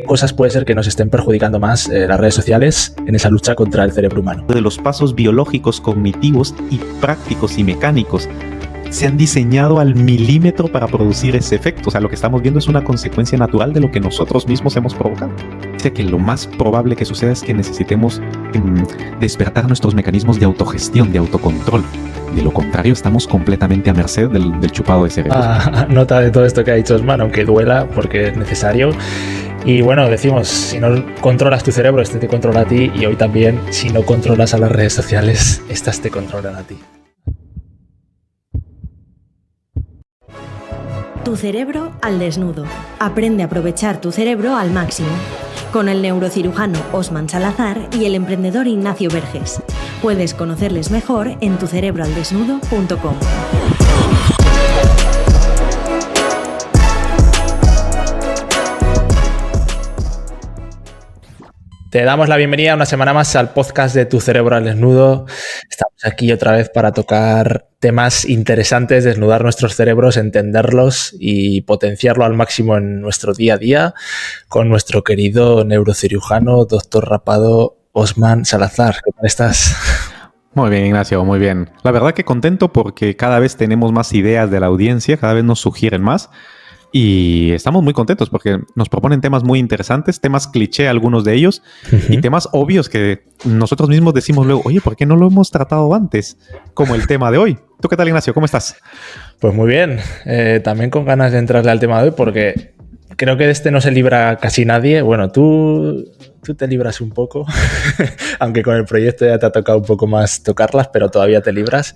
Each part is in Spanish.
cosas puede ser que nos estén perjudicando más las redes sociales en esa lucha contra el cerebro humano? De los pasos biológicos, cognitivos y prácticos y mecánicos se han diseñado al milímetro para producir ese efecto. O sea, lo que estamos viendo es una consecuencia natural de lo que nosotros mismos hemos provocado. Dice que lo más probable que suceda es que necesitemos despertar nuestros mecanismos de autogestión, de autocontrol. De lo contrario, estamos completamente a merced del chupado de cerebros. Nota de todo esto que ha dicho Osman, aunque duela porque es necesario. Y bueno, decimos, si no controlas tu cerebro, este te controla a ti. Y hoy también, si no controlas a las redes sociales, estas te controlan a ti. Tu cerebro al desnudo. Aprende a aprovechar tu cerebro al máximo. Con el neurocirujano Osman Salazar y el emprendedor Ignacio Verges. Puedes conocerles mejor en tucerebroaldesnudo.com. Te damos la bienvenida una semana más al podcast de Tu Cerebro al Desnudo. Estamos aquí otra vez para tocar temas interesantes, desnudar nuestros cerebros, entenderlos y potenciarlo al máximo en nuestro día a día con nuestro querido neurocirujano, doctor rapado Osman Salazar. ¿Qué tal estás? Muy bien, Ignacio, muy bien. La verdad que contento porque cada vez tenemos más ideas de la audiencia, cada vez nos sugieren más. Y estamos muy contentos porque nos proponen temas muy interesantes, temas cliché algunos de ellos, y temas obvios que nosotros mismos decimos luego, oye, ¿por qué no lo hemos tratado antes? Como el tema de hoy. ¿Tú qué tal, Ignacio? ¿Cómo estás? Pues muy bien. También con ganas de entrarle al tema de hoy porque creo que de este no se libra casi nadie. Bueno, tú te libras un poco, aunque con el proyecto ya te ha tocado un poco más tocarlas, pero todavía te libras.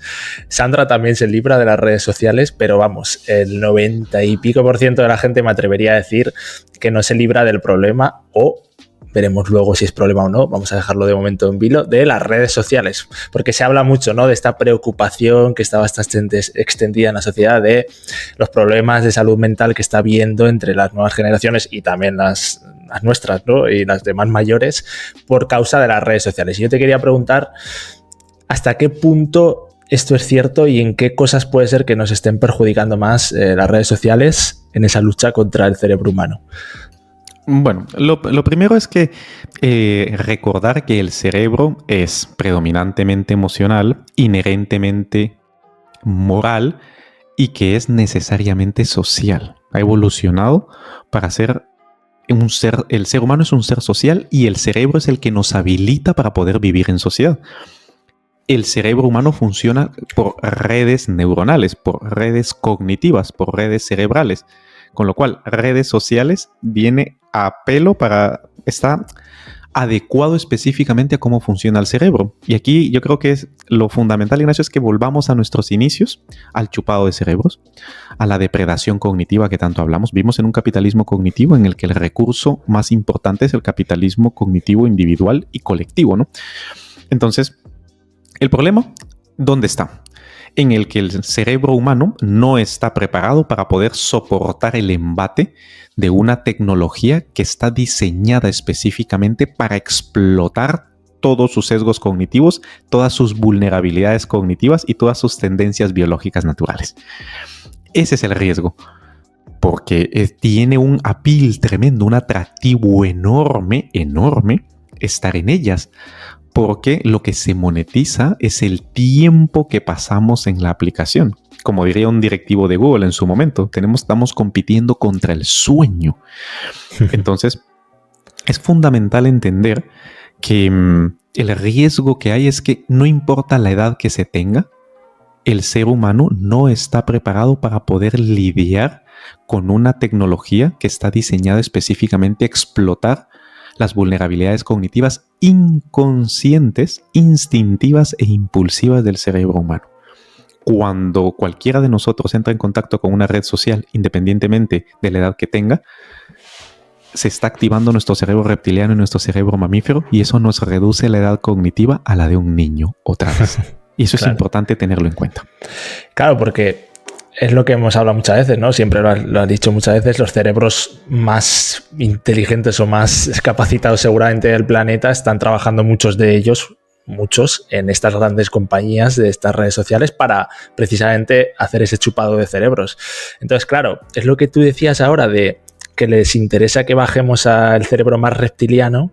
Sandra también se libra de las redes sociales, pero vamos, el 90 y pico % de la gente me atrevería a decir que no se libra del problema o... veremos luego si es problema o no, vamos a dejarlo de momento en vilo, de las redes sociales, porque se habla mucho, ¿no?, de esta preocupación que está bastante extendida en la sociedad de los problemas de salud mental que está habiendo entre las nuevas generaciones y también las nuestras, ¿no?, y las demás mayores por causa de las redes sociales. Y yo te quería preguntar hasta qué punto esto es cierto y en qué cosas puede ser que nos estén perjudicando más las redes sociales en esa lucha contra el cerebro humano. Bueno, lo primero es que recordar que el cerebro es predominantemente emocional, inherentemente moral y que es necesariamente social. Ha evolucionado para ser un ser, el ser humano es un ser social y el cerebro es el que nos habilita para poder vivir en sociedad. El cerebro humano funciona por redes neuronales, por redes cognitivas, por redes cerebrales. Con lo cual, redes sociales viene a pelo está adecuado específicamente a cómo funciona el cerebro. Y aquí yo creo que es lo fundamental, Ignacio, es que volvamos a nuestros inicios, al chupado de cerebros, a la depredación cognitiva que tanto hablamos. Vimos en un capitalismo cognitivo en el que el recurso más importante es el capitalismo cognitivo individual y colectivo, ¿no? Entonces, el problema, ¿dónde está? En el que el cerebro humano no está preparado para poder soportar el embate de una tecnología que está diseñada específicamente para explotar todos sus sesgos cognitivos, todas sus vulnerabilidades cognitivas y todas sus tendencias biológicas naturales. Ese es el riesgo, porque tiene un appeal tremendo, un atractivo enorme estar en ellas. Porque lo que se monetiza es el tiempo que pasamos en la aplicación. Como diría un directivo de Google en su momento, estamos compitiendo contra el sueño. Entonces, es fundamental entender que el riesgo que hay es que no importa la edad que se tenga, el ser humano no está preparado para poder lidiar con una tecnología que está diseñada específicamente a explotar las vulnerabilidades cognitivas inconscientes, instintivas e impulsivas del cerebro humano. Cuando cualquiera de nosotros entra en contacto con una red social, independientemente de la edad que tenga, se está activando nuestro cerebro reptiliano y nuestro cerebro mamífero, y eso nos reduce la edad cognitiva a la de un niño otra vez. Y eso claro. Es importante tenerlo en cuenta. Claro, porque es lo que hemos hablado muchas veces, ¿no? Siempre lo has dicho muchas veces, los cerebros más inteligentes o más capacitados seguramente del planeta están trabajando muchos en estas grandes compañías de estas redes sociales para precisamente hacer ese chupado de cerebros. Entonces, claro, es lo que tú decías ahora de que les interesa que bajemos al cerebro más reptiliano,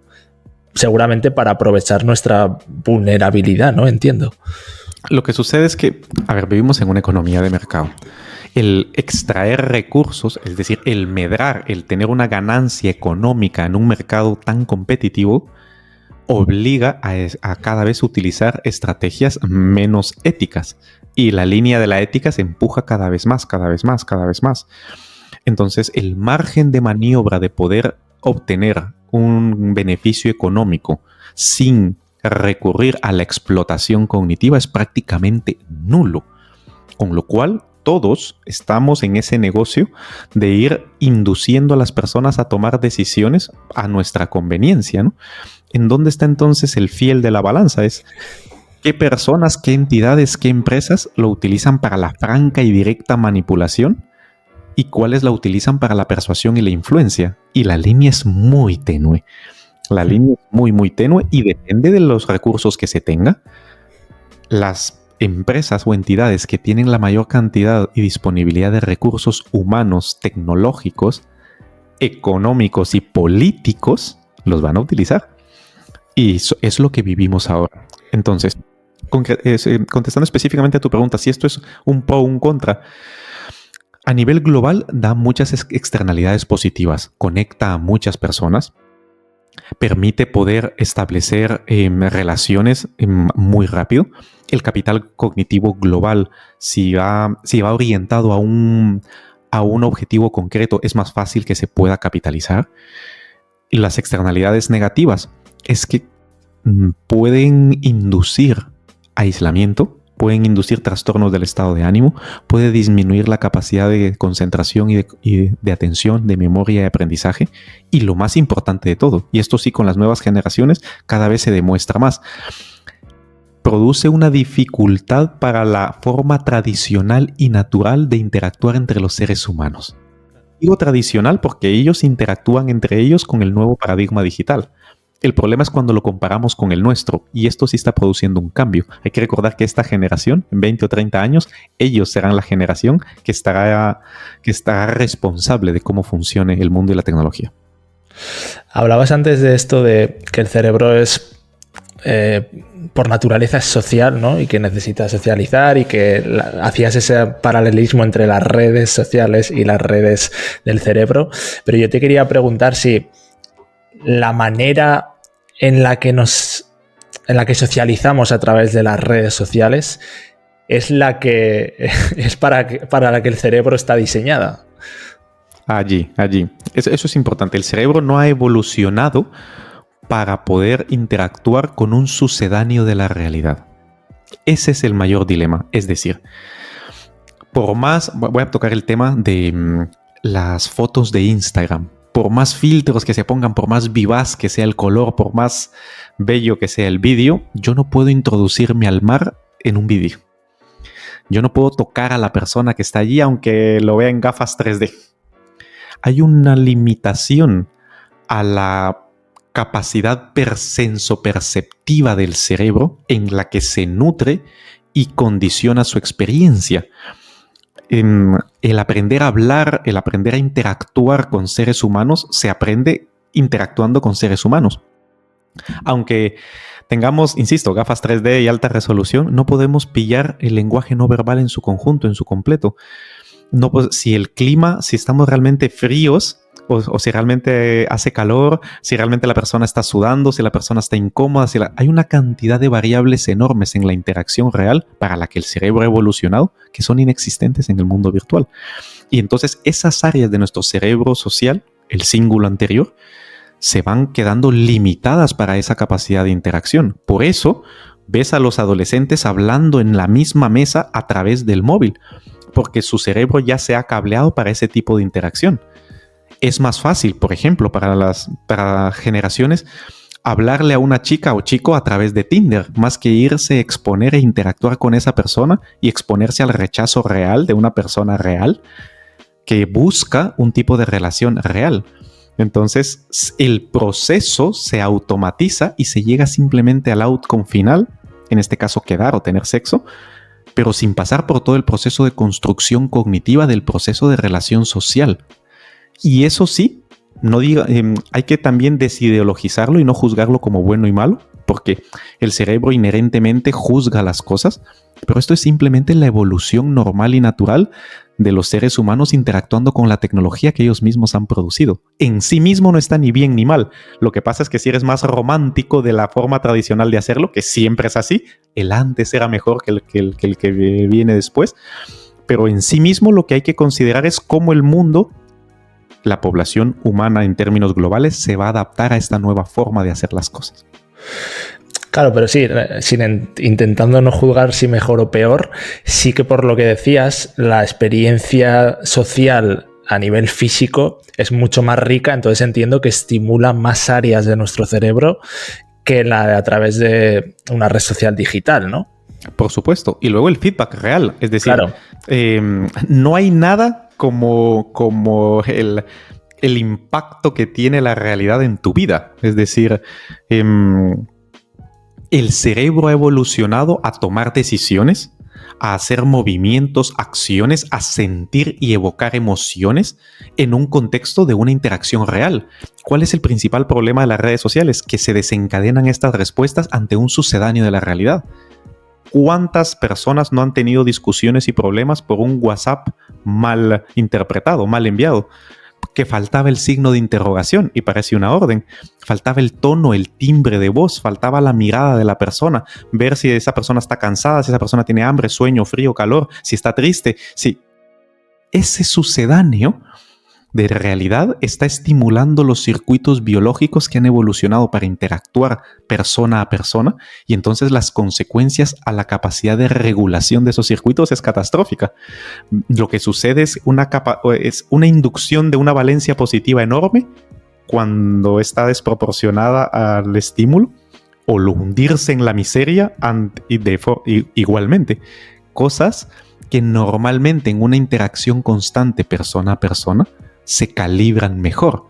seguramente para aprovechar nuestra vulnerabilidad, ¿no? Entiendo. Lo que sucede es que, a ver, vivimos en una economía de mercado. El extraer recursos, es decir, el medrar, el tener una ganancia económica en un mercado tan competitivo, obliga a cada vez utilizar estrategias menos éticas. Y la línea de la ética se empuja cada vez más, cada vez más, cada vez más. Entonces, el margen de maniobra de poder obtener un beneficio económico sin recurrir a la explotación cognitiva es prácticamente nulo. Con lo cual, todos estamos en ese negocio de ir induciendo a las personas a tomar decisiones a nuestra conveniencia, ¿no? ¿En dónde está entonces el fiel de la balanza? Es qué personas, qué entidades, qué empresas lo utilizan para la franca y directa manipulación y cuáles la utilizan para la persuasión y la influencia. Y la línea es muy tenue. La línea es muy, muy tenue y depende de los recursos que se tenga. Las empresas o entidades que tienen la mayor cantidad y disponibilidad de recursos humanos, tecnológicos, económicos y políticos los van a utilizar. Y eso es lo que vivimos ahora. Entonces, contestando específicamente a tu pregunta, si esto es un pro o un contra, a nivel global da muchas externalidades positivas, conecta a muchas personas, permite poder establecer relaciones muy rápido. El capital cognitivo global, si va orientado a un objetivo concreto, es más fácil que se pueda capitalizar. Y las externalidades negativas es que pueden inducir aislamiento, pueden inducir trastornos del estado de ánimo, puede disminuir la capacidad de concentración y de atención, de memoria y aprendizaje. Y lo más importante de todo, y esto sí con las nuevas generaciones cada vez se demuestra más, produce una dificultad para la forma tradicional y natural de interactuar entre los seres humanos. Digo tradicional porque ellos interactúan entre ellos con el nuevo paradigma digital. El problema es cuando lo comparamos con el nuestro, y esto sí está produciendo un cambio. Hay que recordar que esta generación, en 20 o 30 años, ellos serán la generación que estará responsable de cómo funcione el mundo y la tecnología. Hablabas antes de esto de que el cerebro es, por naturaleza es social, ¿no? Y que necesita socializar, y que hacías ese paralelismo entre las redes sociales y las redes del cerebro. Pero yo te quería preguntar si la manera en la que socializamos a través de las redes sociales es la que es para la que el cerebro está diseñada. Allí. Eso es importante. El cerebro no ha evolucionado para poder interactuar con un sucedáneo de la realidad. Ese es el mayor dilema. Es decir, voy a tocar el tema de las fotos de Instagram. Por más filtros que se pongan, por más vivaz que sea el color, por más bello que sea el vídeo, yo no puedo introducirme al mar en un vídeo. Yo no puedo tocar a la persona que está allí aunque lo vea en gafas 3D. Hay una limitación a la capacidad sensoperceptiva del cerebro en la que se nutre y condiciona su experiencia. El aprender a hablar, el aprender a interactuar con seres humanos, se aprende interactuando con seres humanos. Aunque tengamos, insisto, gafas 3D y alta resolución, no podemos pillar el lenguaje no verbal en su conjunto, en su completo. No, pues, si estamos realmente fríos, o si realmente hace calor, si realmente la persona está sudando, si la persona está incómoda, hay una cantidad de variables enormes en la interacción real para la que el cerebro ha evolucionado que son inexistentes en el mundo virtual. Y entonces esas áreas de nuestro cerebro social, el cíngulo anterior, se van quedando limitadas para esa capacidad de interacción. Por eso ves a los adolescentes hablando en la misma mesa a través del móvil, porque su cerebro ya se ha cableado para ese tipo de interacción. Es más fácil, por ejemplo, para generaciones, hablarle a una chica o chico a través de Tinder, más que irse, exponer e interactuar con esa persona y exponerse al rechazo real de una persona real que busca un tipo de relación real. Entonces, el proceso se automatiza y se llega simplemente al outcome final, en este caso quedar o tener sexo, pero sin pasar por todo el proceso de construcción cognitiva del proceso de relación social. Y eso sí, hay que también desideologizarlo y no juzgarlo como bueno y malo, porque el cerebro inherentemente juzga las cosas, pero esto es simplemente la evolución normal y natural de los seres humanos interactuando con la tecnología que ellos mismos han producido. En sí mismo no está ni bien ni mal. Lo que pasa es que si eres más romántico de la forma tradicional de hacerlo, que siempre es así, el antes era mejor que el que viene después, pero en sí mismo lo que hay que considerar es cómo el mundo, la población humana en términos globales, se va a adaptar a esta nueva forma de hacer las cosas. Claro, pero sí, intentando no juzgar si mejor o peor, sí que por lo que decías, la experiencia social a nivel físico es mucho más rica, entonces entiendo que estimula más áreas de nuestro cerebro que la de a través de una red social digital, ¿no? Por supuesto. Y luego el feedback real, es decir, claro. No hay nada como el impacto que tiene la realidad en tu vida. Es decir, el cerebro ha evolucionado a tomar decisiones, a hacer movimientos, acciones, a sentir y evocar emociones en un contexto de una interacción real. ¿Cuál es el principal problema de las redes sociales? Que se desencadenan estas respuestas ante un sucedáneo de la realidad. ¿Cuántas personas no han tenido discusiones y problemas por un WhatsApp mal interpretado, mal enviado? Que faltaba el signo de interrogación y parecía una orden. Faltaba el tono, el timbre de voz, faltaba la mirada de la persona, ver si esa persona está cansada, si esa persona tiene hambre, sueño, frío, calor, si está triste. Si ese sucedáneo de realidad está estimulando los circuitos biológicos que han evolucionado para interactuar persona a persona, y entonces las consecuencias a la capacidad de regulación de esos circuitos es catastrófica. Lo que sucede es una inducción de una valencia positiva enorme cuando está desproporcionada al estímulo, o lo hundirse en la miseria igualmente. Cosas que normalmente en una interacción constante persona a persona se calibran mejor.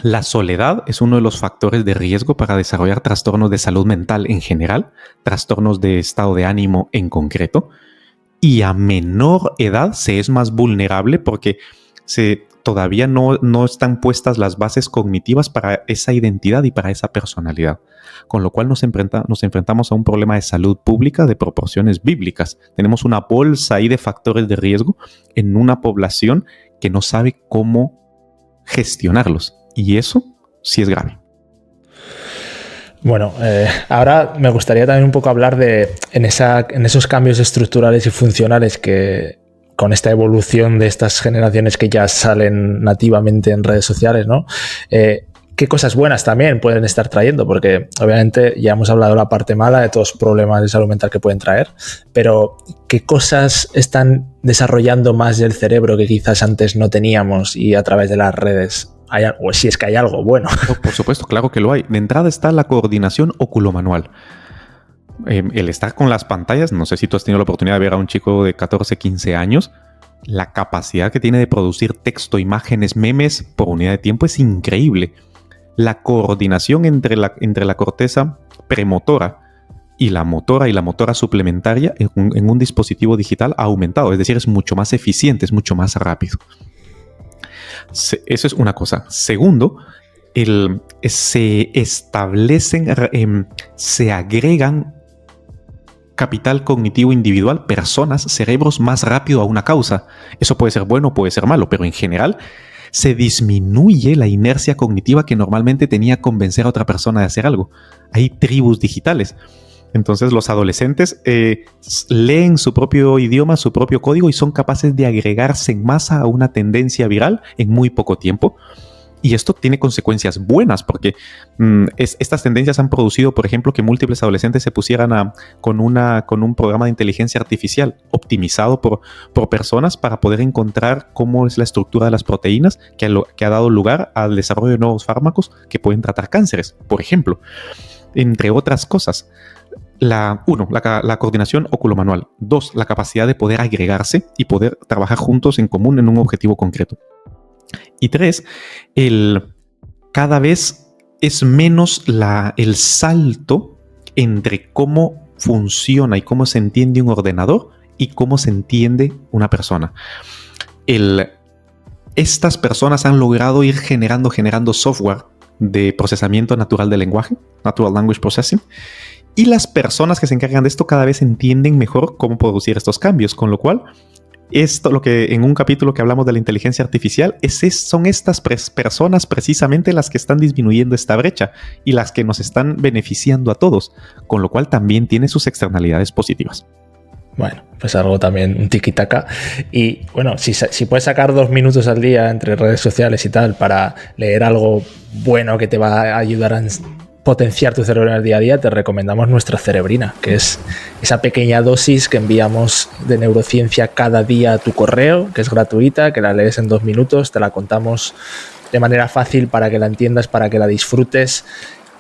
La soledad es uno de los factores de riesgo para desarrollar trastornos de salud mental en general, trastornos de estado de ánimo en concreto, y a menor edad se es más vulnerable porque todavía no están puestas las bases cognitivas para esa identidad y para esa personalidad. Con lo cual nos enfrentamos a un problema de salud pública de proporciones bíblicas. Tenemos una bolsa ahí de factores de riesgo en una población que no sabe cómo gestionarlos. Y eso sí es grave. Bueno, ahora me gustaría también un poco hablar en esos cambios estructurales y funcionales que con esta evolución de estas generaciones que ya salen nativamente en redes sociales, ¿no? ¿Qué cosas buenas también pueden estar trayendo? Porque obviamente ya hemos hablado de la parte mala, de todos los problemas de salud mental que pueden traer, pero ¿qué cosas están desarrollando más del cerebro que quizás antes no teníamos y a través de las redes? O si es que hay algo bueno. Por supuesto, claro que lo hay. De entrada está la coordinación oculomanual. El estar con las pantallas, no sé si tú has tenido la oportunidad de ver a un chico de 14, 15 años, la capacidad que tiene de producir texto, imágenes, memes por unidad de tiempo es increíble. La coordinación entre la corteza premotora y la motora suplementaria en un dispositivo digital ha aumentado, es decir, es mucho más eficiente, es mucho más rápido. Eso es una cosa. Segundo, se establecen, se agregan capital cognitivo individual, personas, cerebros más rápido a una causa. Eso puede ser bueno o puede ser malo, pero en general se disminuye la inercia cognitiva que normalmente tenía convencer a otra persona de hacer algo. Hay tribus digitales. Entonces los adolescentes leen su propio idioma, su propio código y son capaces de agregarse en masa a una tendencia viral en muy poco tiempo. Y esto tiene consecuencias buenas porque estas tendencias han producido, por ejemplo, que múltiples adolescentes se pusieran con un programa de inteligencia artificial optimizado por personas para poder encontrar cómo es la estructura de las proteínas que ha dado lugar al desarrollo de nuevos fármacos que pueden tratar cánceres, por ejemplo. Entre otras cosas. La coordinación oculomanual. 2, la capacidad de poder agregarse y poder trabajar juntos en común en un objetivo concreto. Y 3, cada vez es menos el salto entre cómo funciona y cómo se entiende un ordenador y cómo se entiende una persona. estas personas han logrado ir generando software de procesamiento natural del lenguaje, Natural Language Processing, y las personas que se encargan de esto cada vez entienden mejor cómo producir estos cambios, con lo cual esto, lo que en un capítulo que hablamos de la inteligencia artificial, son estas personas precisamente las que están disminuyendo esta brecha y las que nos están beneficiando a todos, con lo cual también tiene sus externalidades positivas. Bueno, pues algo también, un tiki-taka. Y bueno, si puedes sacar 2 minutos al día entre redes sociales y tal para leer algo bueno que te va a ayudar a potenciar tu cerebro en el día a día, te recomendamos nuestra Cerebrina, que es esa pequeña dosis que enviamos de neurociencia cada día a tu correo, que es gratuita, que la lees en 2 minutos, te la contamos de manera fácil para que la entiendas, para que la disfrutes,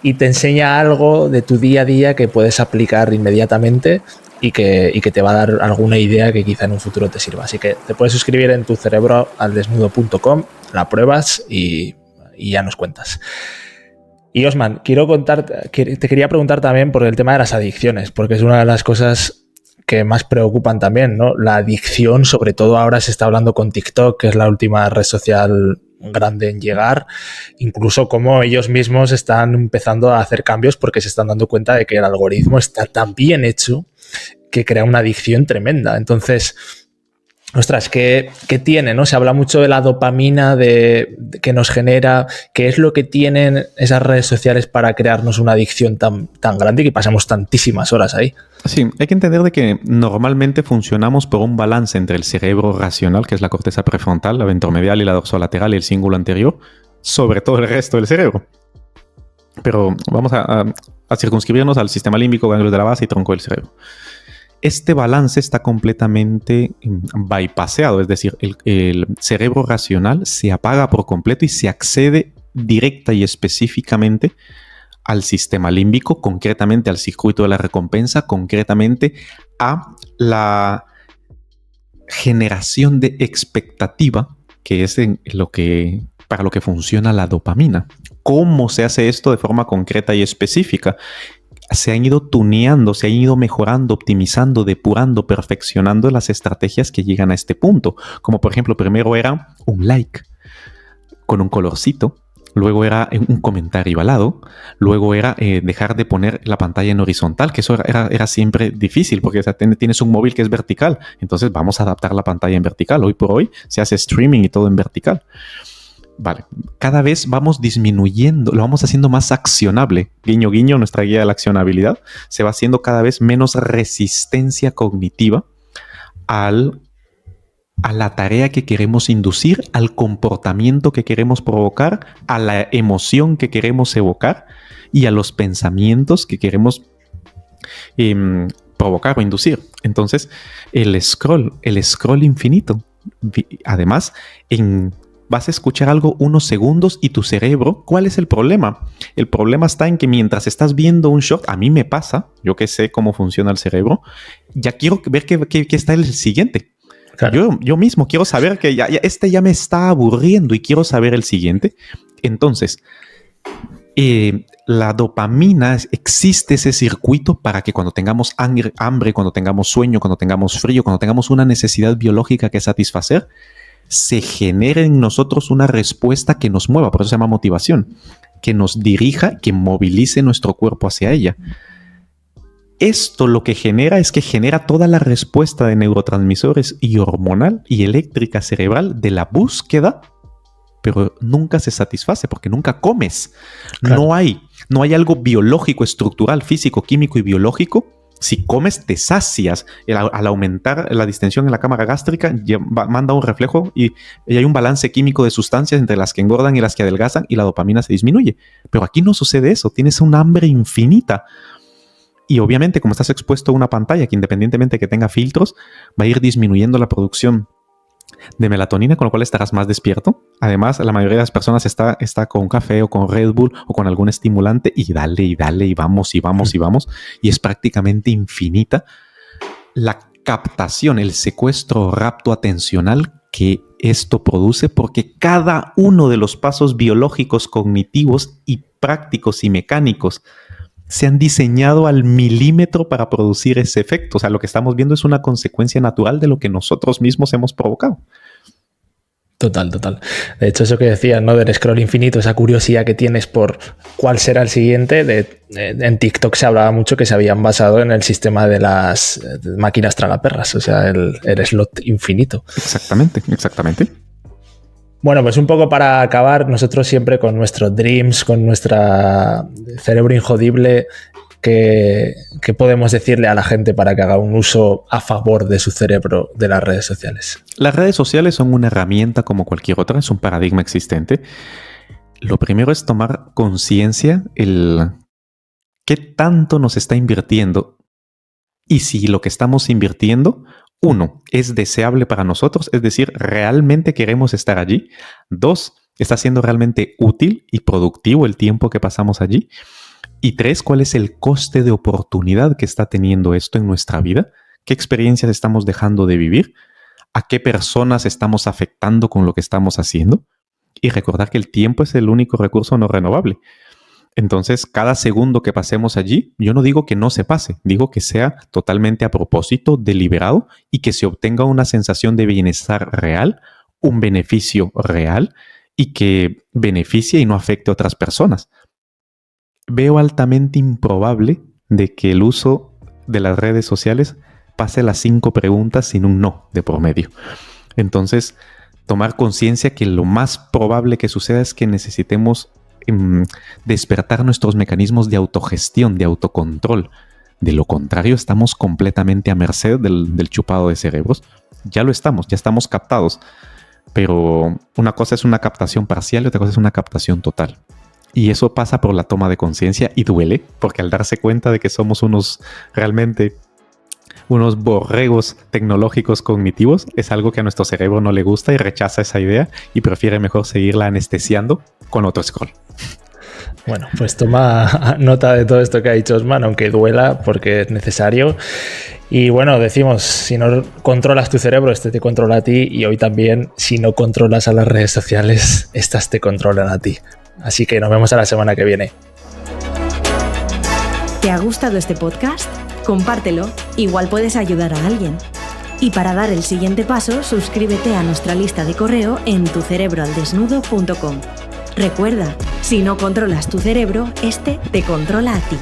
y te enseña algo de tu día a día que puedes aplicar inmediatamente y que te va a dar alguna idea que quizá en un futuro te sirva. Así que te puedes suscribir en tucerebroaldesnudo.com, la pruebas y ya nos cuentas. Y Osman, te quería preguntar también por el tema de las adicciones, porque es una de las cosas que más preocupan también, ¿no? La adicción, sobre todo ahora se está hablando con TikTok, que es la última red social grande en llegar, incluso como ellos mismos están empezando a hacer cambios porque se están dando cuenta de que el algoritmo está tan bien hecho que crea una adicción tremenda. Entonces, ostras, ¿qué tiene, no? Se habla mucho de la dopamina que nos genera. ¿Qué es lo que tienen esas redes sociales para crearnos una adicción tan grande y que pasamos tantísimas horas ahí? Sí, hay que entender de que normalmente funcionamos por un balance entre el cerebro racional, que es la corteza prefrontal, la ventromedial y la dorsolateral y el cíngulo anterior, sobre todo el resto del cerebro. Pero vamos a circunscribirnos al sistema límbico, ganglios de la base y tronco del cerebro. Este balance está completamente bypaseado, es decir, el cerebro racional se apaga por completo y se accede directa y específicamente al sistema límbico, concretamente al circuito de la recompensa, concretamente a la generación de expectativa, que es para lo que funciona la dopamina. ¿Cómo se hace esto de forma concreta y específica? Se han ido tuneando, se han ido mejorando, optimizando, depurando, perfeccionando las estrategias que llegan a este punto. Como por ejemplo, primero era un like con un colorcito, luego era un comentario al lado, luego era dejar de poner la pantalla en horizontal, que eso era siempre difícil porque tienes un móvil que es vertical, entonces vamos a adaptar la pantalla en vertical. Hoy por hoy se hace streaming y todo en vertical. Vale, cada vez vamos disminuyendo, lo vamos haciendo más accionable. Guiño, guiño, nuestra guía de la accionabilidad se va haciendo cada vez menos resistencia cognitiva a la tarea que queremos inducir, al comportamiento que queremos provocar, a la emoción que queremos evocar y a los pensamientos que queremos provocar o inducir. Entonces, el scroll infinito. Además, vas a escuchar algo unos segundos y tu cerebro, ¿cuál es el problema? El problema está en que mientras estás viendo un short, a mí me pasa, yo que sé cómo funciona el cerebro, ya quiero ver qué está el siguiente. Claro. Yo mismo quiero saber que ya me está aburriendo y quiero saber el siguiente. Entonces, la dopamina, existe ese circuito para que cuando tengamos hambre, cuando tengamos sueño, cuando tengamos frío, cuando tengamos una necesidad biológica que satisfacer, se genere en nosotros una respuesta que nos mueva, por eso se llama motivación, que nos dirija, que movilice nuestro cuerpo hacia ella. Esto lo que genera es que genera toda la respuesta de neurotransmisores y hormonal y eléctrica cerebral de la búsqueda, pero nunca se satisface porque nunca comes. Claro. No hay algo biológico, estructural, físico, químico y biológico. Si comes, te sacias. Al aumentar la distensión en la cámara gástrica, manda un reflejo y hay un balance químico de sustancias entre las que engordan y las que adelgazan y la dopamina se disminuye. Pero aquí no sucede eso. Tienes un hambre infinita. Y obviamente, como estás expuesto a una pantalla que independientemente de que tenga filtros, va a ir disminuyendo la producción de melatonina, con lo cual estarás más despierto. Además, la mayoría de las personas está con café o con Red Bull o con algún estimulante y dale y vamos. Y es prácticamente infinita la captación, el secuestro rapto atencional que esto produce, porque cada uno de los pasos biológicos, cognitivos y prácticos y mecánicos se han diseñado al milímetro para producir ese efecto. O sea, lo que estamos viendo es una consecuencia natural de lo que nosotros mismos hemos provocado. Total. De hecho, eso que decías, ¿no? Del scroll infinito, esa curiosidad que tienes por cuál será el siguiente. En TikTok se hablaba mucho que se habían basado en el sistema de las máquinas tragaperras, o sea, el slot infinito. Exactamente. Bueno, pues un poco para acabar, nosotros siempre con nuestros dreams, con nuestra cerebro injodible, ¿qué podemos decirle a la gente para que haga un uso a favor de su cerebro de las redes sociales? Las redes sociales son una herramienta como cualquier otra, es un paradigma existente. Lo primero es tomar conciencia qué tanto nos está invirtiendo y si lo que estamos invirtiendo, 1, es deseable para nosotros, es decir, realmente queremos estar allí. 2, está siendo realmente útil y productivo el tiempo que pasamos allí. Y 3, ¿cuál es el coste de oportunidad que está teniendo esto en nuestra vida? ¿Qué experiencias estamos dejando de vivir? ¿A qué personas estamos afectando con lo que estamos haciendo? Y recordar que el tiempo es el único recurso no renovable. Entonces, cada segundo que pasemos allí, yo no digo que no se pase, digo que sea totalmente a propósito, deliberado y que se obtenga una sensación de bienestar real, un beneficio real y que beneficie y no afecte a otras personas. Veo altamente improbable de que el uso de las redes sociales pase las 5 preguntas sin un no de por medio. Entonces, tomar conciencia que lo más probable que suceda es que necesitemos despertar nuestros mecanismos de autogestión, de autocontrol. De lo contrario, estamos completamente a merced del chupado de cerebros. Ya estamos captados. Pero una cosa es una captación parcial y otra cosa es una captación total. Y eso pasa por la toma de conciencia y duele, porque al darse cuenta de que somos unos borregos tecnológicos cognitivos, es algo que a nuestro cerebro no le gusta y rechaza esa idea y prefiere mejor seguirla anestesiando con otro scroll. Bueno, pues toma nota de todo esto que ha dicho Osman, aunque duela porque es necesario. Y bueno, decimos, si no controlas tu cerebro, este te controla a ti, y hoy también, si no controlas a las redes sociales, estas te controlan a ti. Así que nos vemos a la semana que viene. ¿Te ha gustado este podcast? Compártelo, igual puedes ayudar a alguien. Y para dar el siguiente paso, suscríbete a nuestra lista de correo en tucerebroaldesnudo.com. Recuerda, si no controlas tu cerebro, este te controla a ti.